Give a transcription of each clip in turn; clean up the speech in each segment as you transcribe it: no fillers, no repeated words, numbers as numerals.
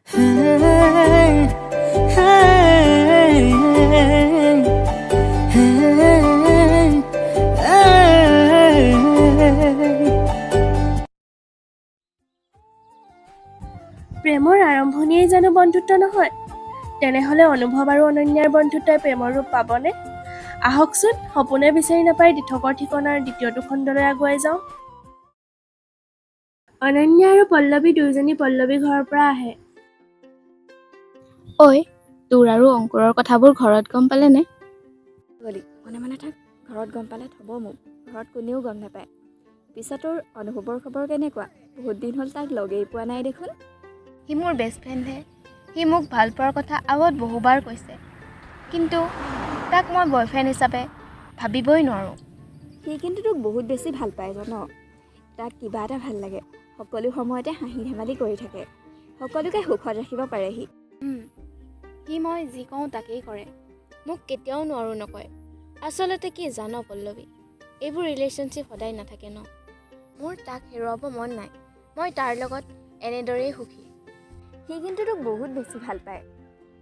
প্ৰেমৰ আৰম্ভণিয়েই জানো বন্ধুত্ব নহয়? তেনেহ'লে অনুভৱ আৰু অনন্যাৰ বন্ধুত্বই প্ৰেমৰ ৰূপ পাবনে? আহকচোন সপোনে বিচাৰি নাপাই দিঠকৰ ঠিকনাৰ দ্বিতীয়টো খণ্ডলৈ আগুৱাই যাওঁ। অনন্যা আৰু পল্লৱী দুয়োজনী পল্লৱী ঘৰৰ পৰা আহে। ঐ, তোৰ আৰু অংকুৰৰ কথাবোৰ ঘৰত গম পালেনে? মনে মনে থাক, ঘৰত গম পালে থ'ব মোক। ঘৰত কোনেও গম নাপায়। পিছত তোৰ অনুভৱৰ খবৰ কেনেকুৱা? বহুত দিন হ'ল তাক লগেই পোৱা নাই দেখোন। সি মোৰ বেষ্ট ফ্ৰেণ্ডহে। সি মোক ভাল পোৱাৰ কথা আগত বহুবাৰ কৈছে, কিন্তু তাক মই বয়ফ্ৰেণ্ড হিচাপে ভাবিবই নোৱাৰোঁ। সি কিন্তু তোক বহুত বেছি ভাল পায় জান। তাক কিবা এটা ভাল লাগে, সকলো সময়তে হাঁহি ধেমালি কৰি থাকে। সকলোকে সুখত ৰাখিব পাৰে সি। সি মই যি কওঁ তাকেই কৰে, মোক কেতিয়াও নোৱাৰোঁ নকয়। আচলতে কি জান পল্লৱী, এইবোৰ ৰিলেশ্যনশ্বিপ সদায় নাথাকে ন। মোৰ তাক হেৰুৱাব মন নাই, মই তাৰ লগত এনেদৰেই সুখী। সি কিন্তু তোক বহুত বেছি ভাল পায়।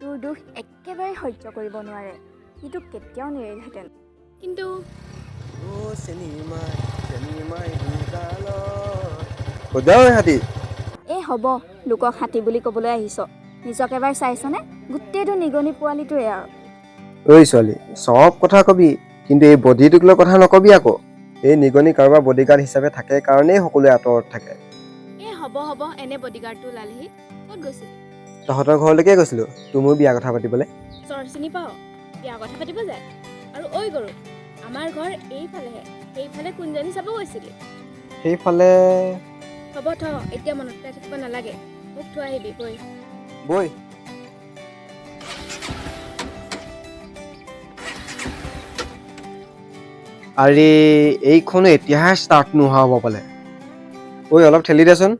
তোৰ দুখ একেবাৰে সহ্য কৰিব নোৱাৰে। সি তোক কেতিয়াও নেৰিলহেঁতেন। কিন্তু এই হ'ব, লোকক হাতী বুলি ক'বলৈ আহিছ। নিজক এবাৰ চাইছনে? গোটেইটো নিগনি পোৱালিটোৱে আৰু। ঐ ছোৱালী, চব কথা কবি, কিন্তু এই বডিটোক লৈ কথা নকবি আকৌ। এই নিগনি কাৰোবাৰ বডিগাৰ্ড হিচাপে থাকে কাৰণেই সকলোৱে আঁতৰত থাকে। হ'ব এনে বডিগাৰ্ডটো ওলালেহি। ক'ত গৈছিলি? তহঁতৰ ঘৰলৈকে গৈছিলো, তোৰ মোৰ বিয়া কথা পাতিবলৈ। চৰ চিনি পাওঁ, বিয়া কথা পাতিব যায়। আৰু ঐ গৰু, আমাৰ ঘৰ এইফালেহে, সেইফালে কোনজনী চাব গৈছিলি? সেইফালে হ'ব থ, এতিয়া মনত পেলাই থাকিব নালাগে। মোক থৈ আহিবি গৈ। বৈ। আৰে এইখনো এতিয়াহে ষ্টাৰ্ট নোহোৱা হ'ব পালে। ঐ অলপ ঠেলি দেচোন।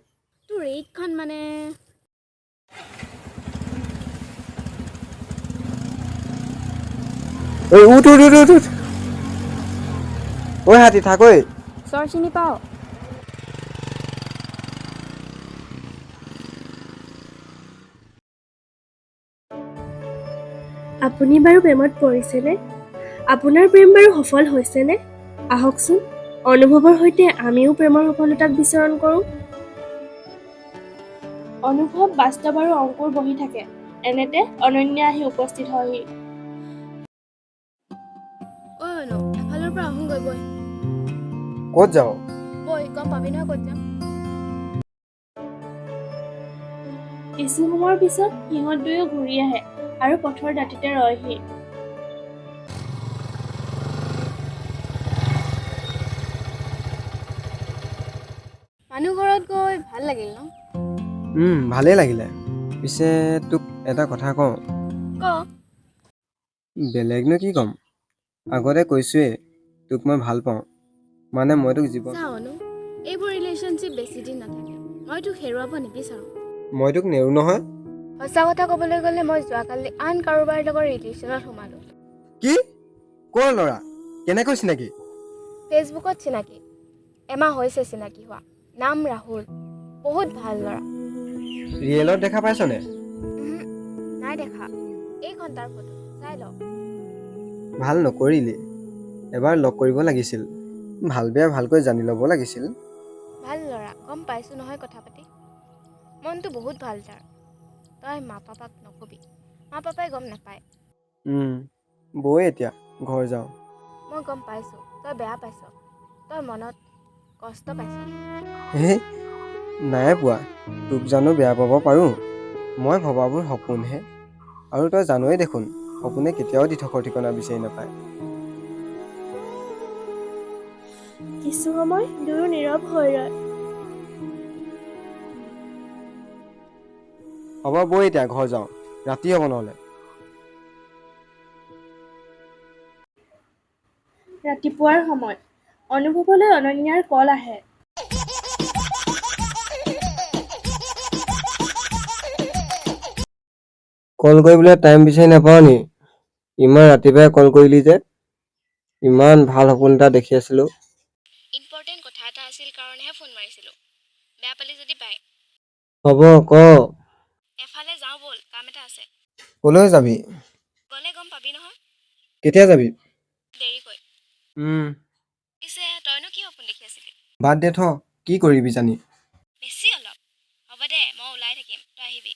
তোৰ এইখন মানে ঐ উঠ। ঐ হাতী থাক ঐ। চৰ চিনি পাওঁ। আপুনি বাৰু প্ৰেমত পৰিছেনে? আপোনাৰ প্ৰেম বাৰু সফল হৈছেনে? আহকচোন অনুভৱৰ সৈতে আমিও প্ৰেমৰ সফলতাক বিচৰণ কৰোঁ। অনুভৱ, বাস্তৱ আৰু অংকুৰ বহি থাকে। এনেতে অনন্যা আহি উপস্থিত হয়হি। ঐ অনু, এফালৰ পৰা আহোঁগৈ বৈ। ক'ত যাওঁ? বৈ, গম পাবি নহয় ক'ত যাম। কিছু সময়ৰ পিছত সিহঁত দুয়ো ঘূৰি আহে আৰু পথৰ দাঁতিতে ৰয়হি। মানুহ ঘৰত গৈ ভাল লাগিল ন? ভালেই লাগিলে। পিছে তোক এটা কথা কওঁ। ক। বেলেগনো কি ক'ম, আগতে কৈছোৱেই তোক মই ভাল পাওঁ। মানে মই তোক জীৱন চা অনু, এইবোৰ ৰিলেশ্যনশ্বিপ বেছি দিন নাথাকে। মই তোক হেৰুৱাব নিবিচাৰোঁ। মই তোক নেৰো নহয়। সঁচা কথা ক'বলৈ গ'লে মই যোৱাকালি আন কাৰোবাৰ লগত ৰিলেশ্যনত সোমালোঁ। কি? ক'ৰ ল'ৰা? কেনেকৈ চিনাকি? ফেচবুকত চিনাকি। এমাহ হৈছে চিনাকি হোৱা। নাম ৰাহুল, বহুত ভাল ল'ৰা। ৰিয়েলত দেখা পাইছনে? নাই দেখা। এইখন তাৰ ফটো, চাই ল। ভাল নকৰিলি, এবাৰ লগ কৰিব লাগিছিল। ভাল বেয়া ভালকৈ জানি ল'ব লাগিছিল। ভাল ল'ৰা, গম পাইছোঁ নহয় কথা পাতি। মনটো বহুত ভাল তাৰ। তই মা পাপাক নকবি, মা পাপাই গম নাপায়। বৈ এতিয়া ঘৰ যাওঁ। মই গম পাইছোঁ তই বেয়া পাইছ, তই মনত কষ্ট পাইছ। নাই পোৱা, তোক জানো বেয়া পাব পাৰোঁ? মই ভবাবোৰ সপোনহে, আৰু তই জানই দেখোন সপোনে কেতিয়াও দিঠকৰ ঠিকনা বিচাৰি নাপায়। কিছু সময় দুয়ো নীৰৱ হৈ ৰয়। হ'ব বৈ এতিয়া ঘৰ যাওঁ, ৰাতি হ'ব নহ'লে। ৰাতিপুৱাৰ সময়। অনুভৱলৈ অনন্যাৰ কল আহে। কল কৰিবলৈ টাইম বিচাৰি নাপাওঁ নি? ইমান ৰাতিপুৱাই কল কৰিলি যে? ইমান ভাল সপোন এটা দেখি আছিলোঁ। ইম্পৰ্টেণ্ট কথা এটা আছিল কাৰণেহে ফোন মাৰিছিলোঁ। বেয়া পালি যদি বাই। হ'ব ক। এফালে যাওঁ ব'ল, কাম এটা আছে। ক'লৈ যাবি? গ'লে গম পাবি নহয়, কেতিয়া যাবি? দেৰিকৈ। পিছে তইনো কি সপোন দেখি আছিলি? বাদ দে থ, কি কৰিবি জানি? বেছি অলপ। হ'ব দে, মই ওলাই থাকিম, তই আহিবি।